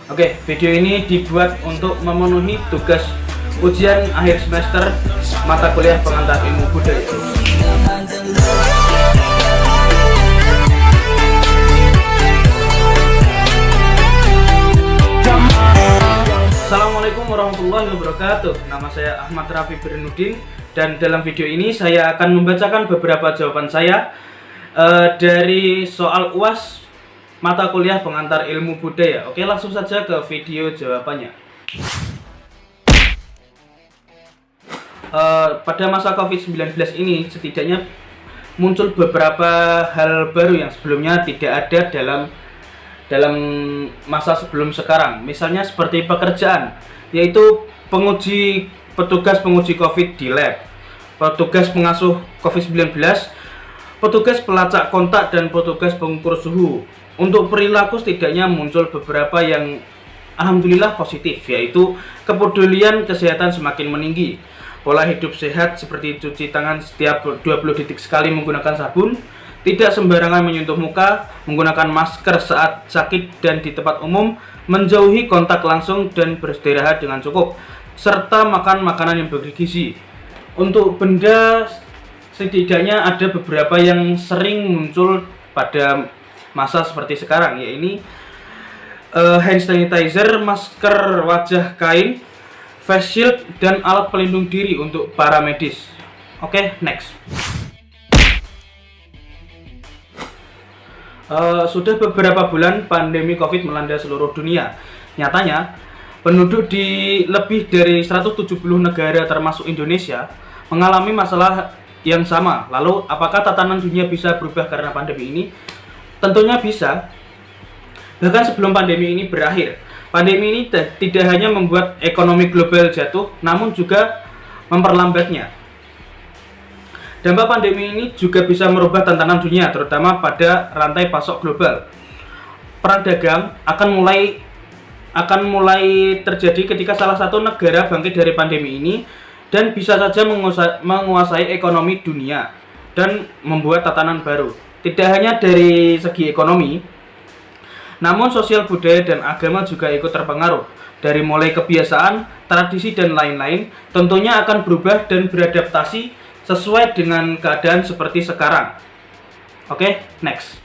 Oke, video ini dibuat untuk memenuhi tugas ujian akhir semester mata kuliah pengantar ilmu budaya. Assalamualaikum warahmatullahi wabarakatuh. Nama saya Ahmad Rafi Bernudin, dan dalam video ini saya akan membacakan beberapa jawaban saya dari soal UAS mata kuliah pengantar ilmu budaya. Oke, langsung saja ke video jawabannya. Pada masa COVID-19 ini setidaknya muncul beberapa hal baru yang sebelumnya tidak ada dalam masa sebelum sekarang. Misalnya seperti pekerjaan, yaitu petugas penguji COVID di lab, petugas pengasuh COVID-19, petugas pelacak kontak, dan petugas pengukur suhu. Untuk perilaku setidaknya muncul beberapa yang alhamdulillah positif, yaitu kepedulian kesehatan semakin meninggi, pola hidup sehat seperti cuci tangan setiap 20 detik sekali menggunakan sabun, tidak sembarangan menyentuh muka, menggunakan masker saat sakit dan di tempat umum, menjauhi kontak langsung dan beristirahat dengan cukup, serta makan makanan yang bergizi. Untuk benda setidaknya ada beberapa yang sering muncul pada masa seperti sekarang, yaitu hand sanitizer, masker wajah kain, face shield, dan alat pelindung diri untuk para medis. Oke, next. Sudah beberapa bulan pandemi COVID melanda seluruh dunia. Nyatanya, penduduk di lebih dari 170 negara termasuk Indonesia mengalami masalah yang sama. Lalu, apakah tatanan dunia bisa berubah karena pandemi ini? Tentunya bisa. Bahkan sebelum pandemi ini berakhir, pandemi ini tidak hanya membuat ekonomi global jatuh, namun juga memperlambatnya. Dampak pandemi ini juga bisa merubah tatanan dunia, terutama pada rantai pasok global. Perang dagang akan mulai terjadi ketika salah satu negara bangkit dari pandemi ini dan bisa saja menguasai ekonomi dunia dan membuat tatanan baru. Tidak hanya dari segi ekonomi, namun sosial, budaya, dan agama juga ikut terpengaruh. Dari mulai kebiasaan, tradisi, dan lain-lain tentunya akan berubah dan beradaptasi sesuai dengan keadaan seperti sekarang. Oke, next.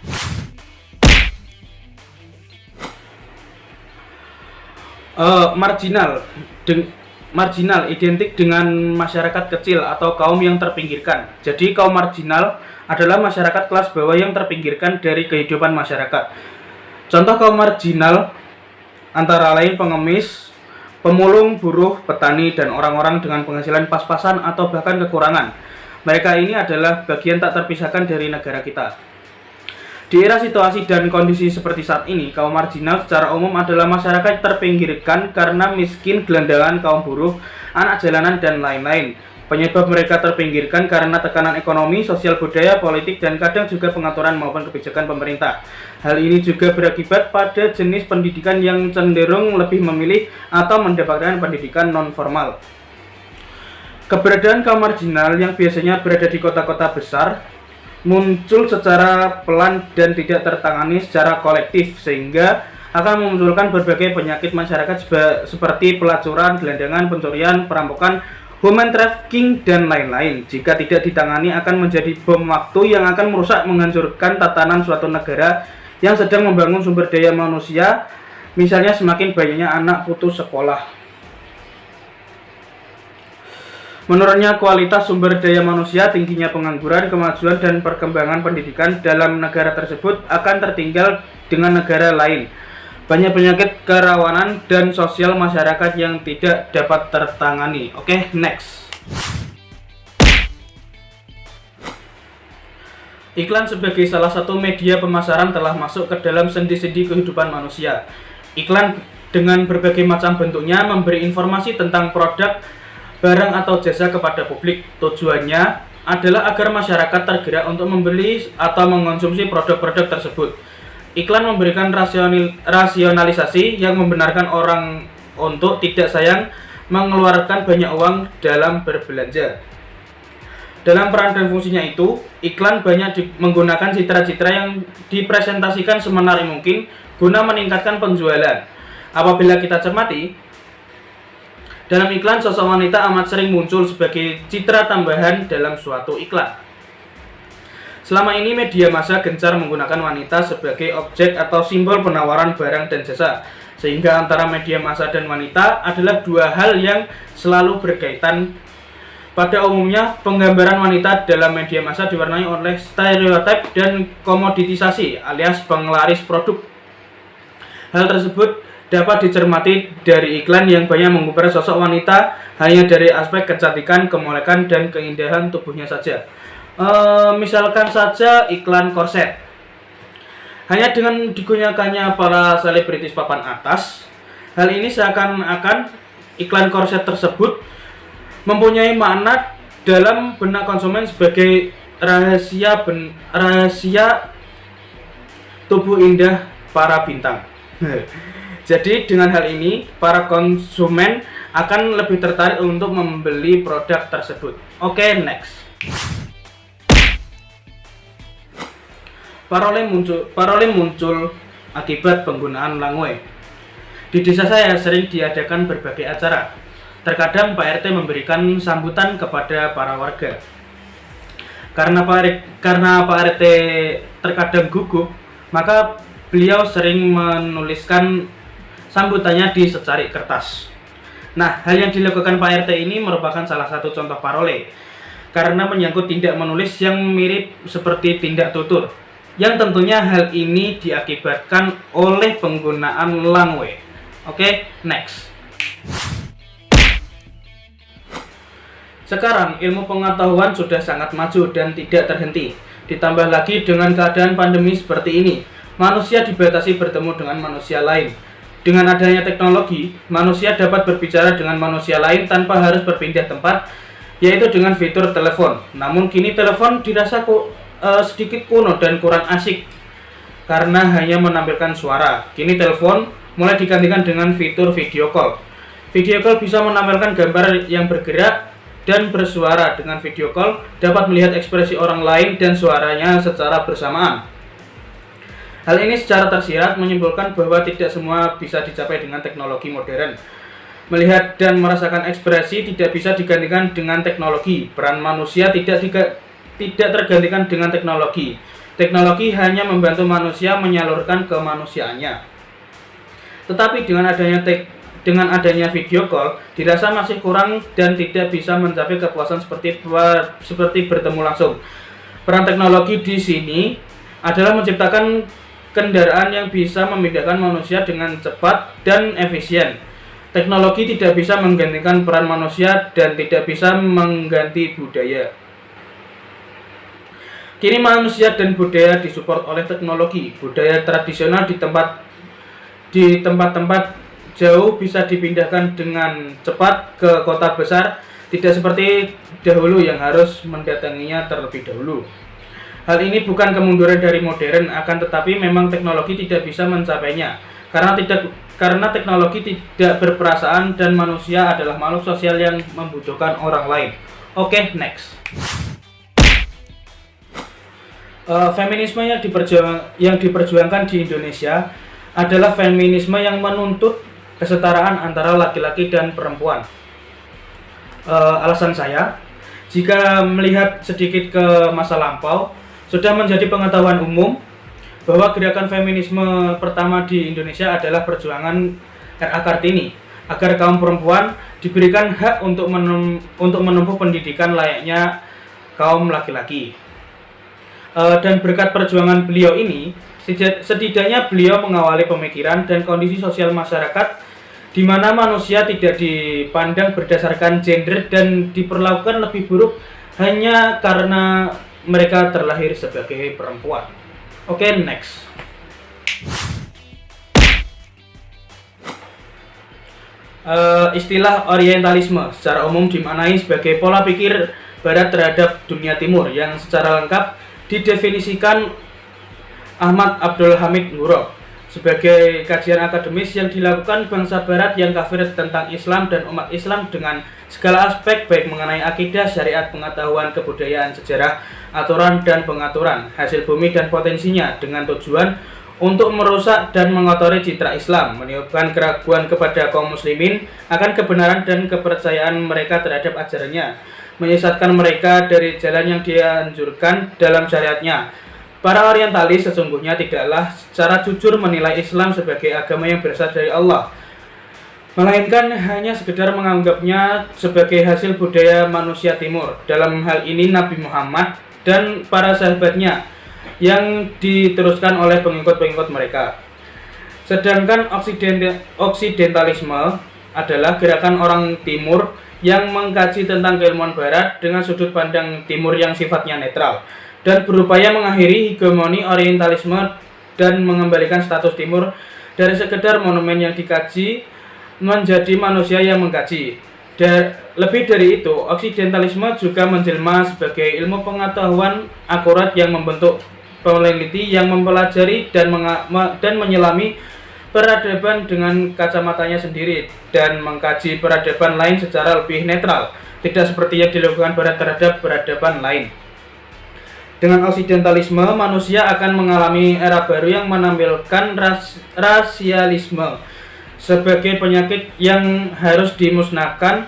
Marginal identik dengan masyarakat kecil atau kaum yang terpinggirkan. Jadi kaum marginal adalah masyarakat kelas bawah yang terpinggirkan dari kehidupan masyarakat. Contoh kaum marginal antara lain pengemis, pemulung, buruh, petani, dan orang-orang dengan penghasilan pas-pasan atau bahkan kekurangan. Mereka ini adalah bagian tak terpisahkan dari negara kita. Di era situasi dan kondisi seperti saat ini, kaum marginal secara umum adalah masyarakat terpinggirkan karena miskin, gelandangan, kaum buruh, anak jalanan, dan lain-lain. Penyebab mereka terpinggirkan karena tekanan ekonomi, sosial, budaya, politik, dan kadang juga pengaturan maupun kebijakan pemerintah. Hal ini juga berakibat pada jenis pendidikan yang cenderung lebih memilih atau mendapatkan pendidikan non-formal. Keberadaan kaum marginal yang biasanya berada di kota-kota besar muncul secara pelan dan tidak tertangani secara kolektif, sehingga akan memunculkan berbagai penyakit masyarakat seperti pelacuran, gelandangan, pencurian, perampokan, human trafficking, dan lain-lain. Jika tidak ditangani akan menjadi bom waktu yang akan merusak, menghancurkan tatanan suatu negara yang sedang membangun sumber daya manusia, misalnya semakin banyaknya anak putus sekolah. Menurunnya kualitas sumber daya manusia, tingginya pengangguran, kemajuan, dan perkembangan pendidikan dalam negara tersebut akan tertinggal dengan negara lain. Banyak penyakit kerawanan dan sosial masyarakat yang tidak dapat tertangani. Oke, next. Iklan sebagai salah satu media pemasaran telah masuk ke dalam sendi-sendi kehidupan manusia. Iklan dengan berbagai macam bentuknya memberi informasi tentang produk, barang, atau jasa kepada publik. Tujuannya adalah agar masyarakat tergerak untuk membeli atau mengonsumsi produk-produk tersebut. Iklan memberikan rasionalisasi yang membenarkan orang untuk tidak sayang mengeluarkan banyak uang dalam berbelanja. Dalam peran dan fungsinya itu, iklan banyak menggunakan citra-citra yang dipresentasikan semenarik mungkin guna meningkatkan penjualan. Apabila kita cermati, dalam iklan sosok wanita amat sering muncul sebagai citra tambahan dalam suatu iklan. Selama ini media massa gencar menggunakan wanita sebagai objek atau simbol penawaran barang dan jasa, sehingga antara media massa dan wanita adalah dua hal yang selalu berkaitan. Pada umumnya, penggambaran wanita dalam media massa diwarnai oleh stereotip dan komoditisasi alias penglaris produk. Hal tersebut dapat dicermati dari iklan yang banyak menggambar sosok wanita hanya dari aspek kecantikan, kemolekan, dan keindahan tubuhnya saja. Misalkan saja iklan korset. Hanya dengan digunakannya para selebritis papan atas, hal ini seakan-akan iklan korset tersebut mempunyai makna dalam benak konsumen sebagai rahasia tubuh indah para bintang. Jadi dengan hal ini, para konsumen akan lebih tertarik untuk membeli produk tersebut. Oke, next. Parolin muncul akibat penggunaan langue. Di desa saya sering diadakan berbagai acara. Terkadang Pak RT memberikan sambutan kepada para warga. Karena Pak RT terkadang gugup, maka beliau sering menuliskan sambutannya di secarik kertas. Nah, hal yang dilakukan Pak RT ini merupakan salah satu contoh parole, karena menyangkut tindak menulis yang mirip seperti tindak tutur, yang tentunya hal ini diakibatkan oleh penggunaan langue. Oke, next. Sekarang ilmu pengetahuan sudah sangat maju dan tidak terhenti. Ditambah lagi dengan keadaan pandemi seperti ini, manusia dibatasi bertemu dengan manusia lain. Dengan adanya teknologi, manusia dapat berbicara dengan manusia lain tanpa harus berpindah tempat, yaitu dengan fitur telepon. Namun kini telepon dirasa sedikit kuno dan kurang asik karena hanya menampilkan suara. Kini telepon mulai digantikan dengan fitur video call. Video call bisa menampilkan gambar yang bergerak dan bersuara. Dengan video call dapat melihat ekspresi orang lain dan suaranya secara bersamaan. Hal ini secara tersirat menyimpulkan bahwa tidak semua bisa dicapai dengan teknologi modern. Melihat dan merasakan ekspresi tidak bisa digantikan dengan teknologi. Peran manusia tidak tergantikan dengan teknologi. Teknologi hanya membantu manusia menyalurkan kemanusiaannya. Tetapi dengan adanya video call dirasa masih kurang dan tidak bisa mencapai kepuasan seperti bertemu langsung. Peran teknologi di sini adalah menciptakan kendaraan yang bisa memindahkan manusia dengan cepat dan efisien. Teknologi tidak bisa menggantikan peran manusia dan tidak bisa mengganti budaya. Kini manusia dan budaya disupport oleh teknologi. Budaya tradisional di tempat-tempat jauh bisa dipindahkan dengan cepat ke kota besar, tidak seperti dahulu yang harus mendatanginya terlebih dahulu. Hal ini bukan kemunduran dari modern, akan tetapi memang teknologi tidak bisa mencapainya, karena teknologi tidak berperasaan dan manusia adalah makhluk sosial yang membutuhkan orang lain. Oke, next. Feminisme yang diperjuangkan di Indonesia adalah feminisme yang menuntut kesetaraan antara laki-laki dan perempuan. Alasan saya, jika melihat sedikit ke masa lampau, sudah menjadi pengetahuan umum bahwa gerakan feminisme pertama di Indonesia adalah perjuangan R.A. Kartini agar kaum perempuan diberikan hak untuk menempuh pendidikan layaknya kaum laki-laki. Dan berkat perjuangan beliau ini, setidaknya beliau mengawali pemikiran dan kondisi sosial masyarakat di mana manusia tidak dipandang berdasarkan gender dan diperlakukan lebih buruk hanya karena mereka terlahir sebagai perempuan. Oke, next. Istilah Orientalisme secara umum dimaknai sebagai pola pikir Barat terhadap dunia Timur yang secara lengkap didefinisikan Ahmad Abdul Hamid Nguro sebagai kajian akademis yang dilakukan bangsa Barat yang kafir tentang Islam dan umat Islam dengan segala aspek baik mengenai akidah, syariat, pengetahuan, kebudayaan, sejarah, aturan dan pengaturan, hasil bumi dan potensinya dengan tujuan untuk merusak dan mengotori citra Islam, menimbulkan keraguan kepada kaum muslimin akan kebenaran dan kepercayaan mereka terhadap ajarannya, menyesatkan mereka dari jalan yang dianjurkan dalam syariatnya. Para orientalis sesungguhnya tidaklah secara jujur menilai Islam sebagai agama yang berasal dari Allah, melainkan hanya sekedar menganggapnya sebagai hasil budaya manusia timur. Dalam hal ini Nabi Muhammad dan para sahabatnya yang diteruskan oleh pengikut-pengikut mereka. Sedangkan oksidentalisme adalah gerakan orang timur yang mengkaji tentang keilmuan barat dengan sudut pandang timur yang sifatnya netral dan berupaya mengakhiri hegemoni orientalisme dan mengembalikan status timur dari sekedar monumen yang dikaji menjadi manusia yang mengkaji. Lebih dari itu, oksidentalisme juga menjelma sebagai ilmu pengetahuan akurat yang membentuk peneliti yang mempelajari dan menyelami peradaban dengan kacamatanya sendiri dan mengkaji peradaban lain secara lebih netral, tidak seperti yang dilakukan Barat terhadap peradaban lain. Dengan oksidentalisme, manusia akan mengalami era baru yang menampilkan rasialisme sebagai penyakit yang harus dimusnahkan,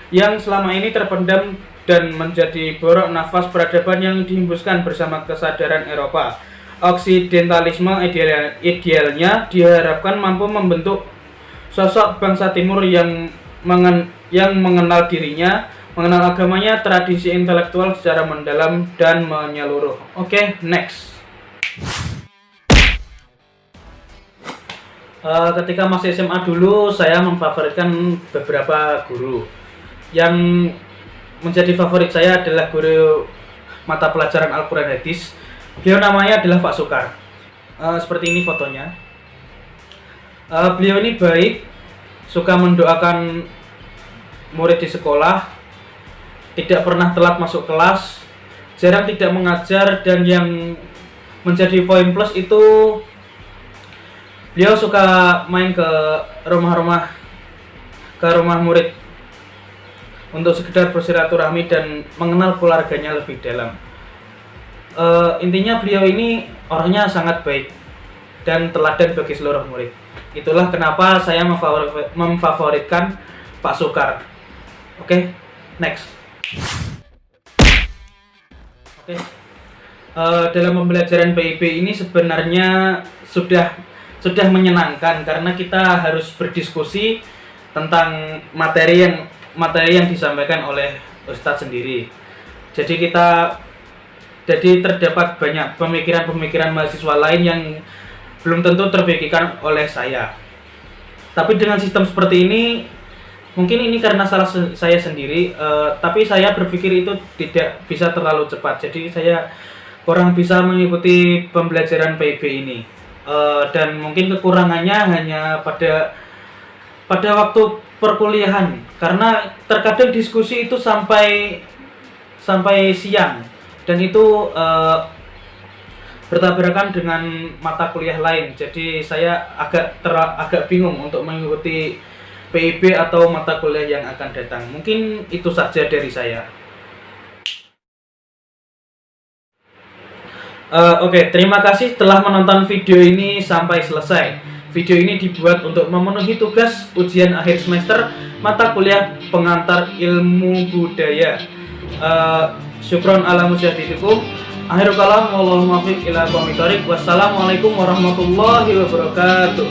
yang selama ini terpendam dan menjadi borok nafas peradaban yang dihembuskan bersama kesadaran Eropa. Oksidentalisme idealnya diharapkan mampu membentuk sosok bangsa timur yang mengenal dirinya, mengenal agamanya, tradisi intelektual secara mendalam dan menyeluruh. Oke, next. Ketika masih SMA dulu, saya memfavoritkan beberapa guru. Yang menjadi favorit saya adalah guru mata pelajaran Al-Quran Hadis. Beliau namanya adalah Pak Sukar. Seperti ini fotonya. Beliau ini baik, suka mendoakan murid di sekolah, tidak pernah telat masuk kelas, jarang tidak mengajar, dan yang menjadi poin plus itu beliau suka main ke rumah murid untuk sekedar bersilaturahmi dan mengenal keluarganya lebih dalam. Intinya beliau ini orangnya sangat baik dan teladan bagi seluruh murid. Itulah kenapa saya memfavoritkan Pak Sukar. Oke, next. Oke. Dalam pembelajaran PIB ini sebenarnya sudah menyenangkan karena kita harus berdiskusi tentang materi yang disampaikan oleh Ustadz sendiri. Jadi terdapat banyak pemikiran-pemikiran mahasiswa lain yang belum tentu terpikirkan oleh saya. Tapi dengan sistem seperti ini, mungkin ini karena salah saya sendiri, tapi saya berpikir itu tidak bisa terlalu cepat. Jadi saya kurang bisa mengikuti pembelajaran PIB ini. Dan mungkin kekurangannya hanya pada waktu perkuliahan, karena terkadang diskusi itu sampai siang, dan itu bertabrakan dengan mata kuliah lain. Jadi saya agak bingung untuk mengikuti PIB atau mata kuliah yang akan datang. Mungkin itu saja dari saya. Oke, terima kasih telah menonton video ini sampai selesai. Video ini dibuat untuk memenuhi tugas ujian akhir semester mata kuliah pengantar ilmu budaya. Syukron ala musyahidatikum. Akhirul kalam, wallahu muwaffiq ila aqwamit thoriq. Wassalamualaikum warahmatullahi wabarakatuh.